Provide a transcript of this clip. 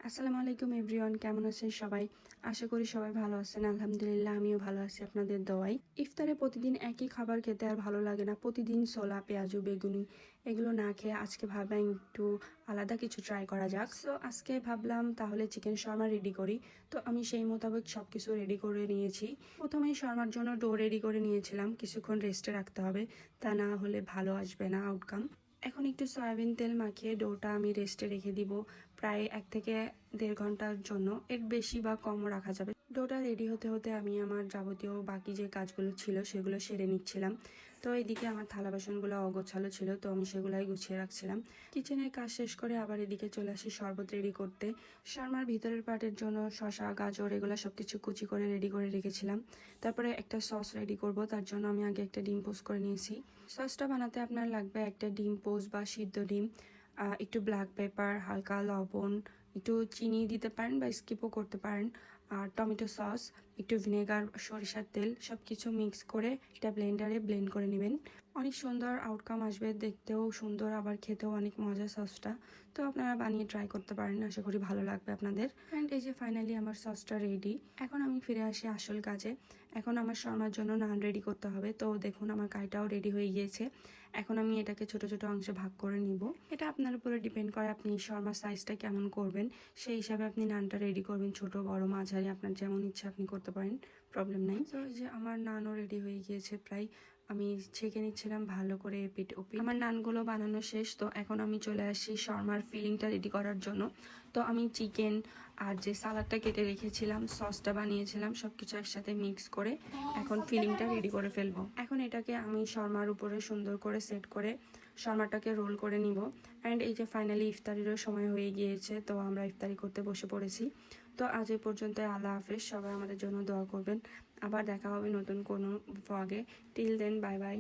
আসসালামু আলাইকুম এভরিওয়ান, কেমন আছেন সবাই? আশা করি সবাই ভালো আছেন। আলহামদুলিল্লাহ, আমিও ভালো আছি আপনাদের দোয়ায়। ইফতারে প্রতিদিন একই খাবার খেতে আর ভালো লাগে না। প্রতিদিন ছোলা, পেঁয়াজু, বেগুনি এগুলো না খেয়ে আজকে ভাবলাম একটু আলাদা কিছু ট্রাই করা যাক। সো আজকে ভাবলাম তাহলে চিকেন শর্মা রেডি করি। তো আমি সেই মোতাবেক সব কিছু রেডি করে নিয়েছি। প্রথমেই শর্মার জন্য ডো রেডি করে নিয়েছিলাম। কিছুক্ষণ রেস্টে রাখতে হবে, তা না হলে ভালো আসবে না আউটকাম। এখন একটু সয়াবিন তেল মাখিয়ে ডোটা আমি রেস্টে রেখে দিব প্রায় 1 থেকে দেড় ঘন্টার জন্য। এর বেশি বা কমও রাখা যাবে। ডোটা রেডি হতে হতে আমি আমার যাবতীয় বাকি যে কাজগুলো ছিল সেগুলো সেরে নিচ্ছিলাম। তো এদিকে আমার থালা বাসনগুলো অগোছালো ছিল, তো আমি সেগুলাই গুছিয়ে রাখছিলাম। কিচেনের কাজ শেষ করে আবার এদিকে চলে আসি শরবত রেডি করতে। শর্মার ভিতরের পার্টের জন্য শসা, গাজর এগুলো সবকিছু কুচি করে রেডি করে রেখেছিলাম। তারপরে একটা সস রেডি করব, তার জন্য আমি আগে একটা ডিম পোস্ট করে নিয়েছি। সসটা বানাতে আপনার লাগবে একটা ডিম পোস্ট বা সিদ্ধ ডিম, একটু ব্ল্যাক পেপার, হালকা লবণ, একটু চিনি দিতে পারেন বা স্কিপও করতে পারেন, আর টমেটো সস, একটু ভিনেগার, সরিষার তেল সব কিছু মিক্স করে এটা ব্লেন্ডারে ব্লেন্ড করে নেবেন। অনেক সুন্দর আউটকাম আসবে, দেখতেও সুন্দর আবার খেতেও অনেক মজা সসটা। তো আপনারা বানিয়ে ট্রাই করতে পারেন, আশা করি ভালো লাগবে আপনাদের। অ্যান্ড এই যে ফাইনালি আমার সসটা রেডি। এখন আমি ফিরে আসি আসল কাজে। এখন আমার শর্মার জন্য নান রেডি করতে হবে। তো দেখুন আমার কাইটাও রেডি হয়ে গিয়েছে। এখন আমি এটাকে ছোট ছোট অংশে ভাগ করে নিব। এটা আপনার উপরে ডিপেন্ড করে আপনি শর্মার সাইজটা কেমন করবেন, সেই হিসাবে আপনি নানটা রেডি করবেন। ছোট, বড়, মাঝারি আপনার যেমন ইচ্ছা আপনি করতে পারেন, প্রবলেম নাই। তো এই যে আমার নানও রেডি হয়ে গিয়েছে প্রায়। আমি ছেঁকে নিচ্ছিলাম ভালো করে এপিট ওপিট। আমার নানগুলো বানানো শেষ। তো এখন আমি চলে আসি শর্মার ফিলিংটা রেডি করার জন্য। তো আমি চিকেন আর যে সালাডটা কেটে রেখেছিলাম, সসটা বানিয়েছিলাম, সবকিছু একসাথে মিক্স করে এখন ফিলিংটা রেডি করে ফেলবো। এখন এটাকে আমি শর্মার উপরে সুন্দর করে সেট করে শর্মাটাকে রোল করে নিব। অ্যান্ড এই যে ফাইনালি ইফতারিরও সময় হয়ে গিয়েছে, তো আমরা ইফতারি করতে বসে পড়েছি। তো আজ এই পর্যন্ত, আল্লাহ হাফেজ। সবাই আমাদের জন্য দোয়া করবেন। আবার দেখা হবে নতুন কোনো ব্লগে। Till then, bye by.